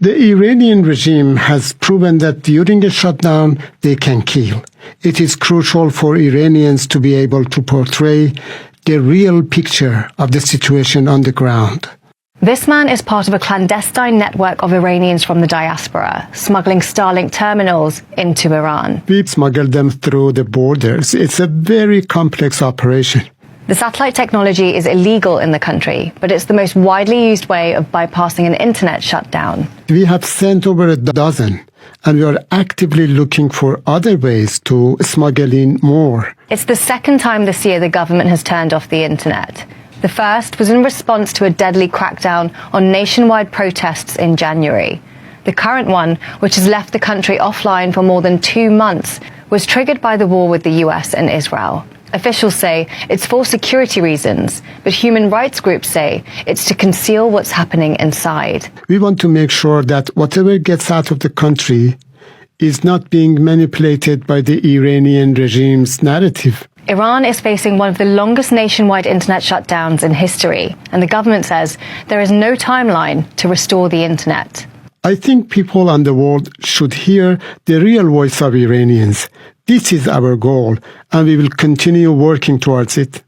The Iranian regime has proven that during a shutdown, they can kill. It is crucial for Iranians to be able to portray the real picture of the situation on the ground. This man is part of a clandestine network of Iranians from the diaspora, smuggling Starlink terminals into Iran. We smuggle them through the borders. It's a very complex operation. The satellite technology is illegal in the country, but it's the most widely used way of bypassing an internet shutdown. We have sent over a dozen, and we are actively looking for other ways to smuggle in more. It's the second time this year the government has turned off the internet. The first was in response to a deadly crackdown on nationwide protests in January. The current one, which has left the country offline for more than 2 months, was triggered by the war with the US and Israel. Officials say it's for security reasons, but human rights groups say it's to conceal what's happening inside. We want to make sure that whatever gets out of the country is not being manipulated by the Iranian regime's narrative. Iran is facing one of the longest nationwide internet shutdowns in history, and the government says there is no timeline to restore the internet. I think people on the world should hear the real voice of Iranians. This is our goal, and we will continue working towards it.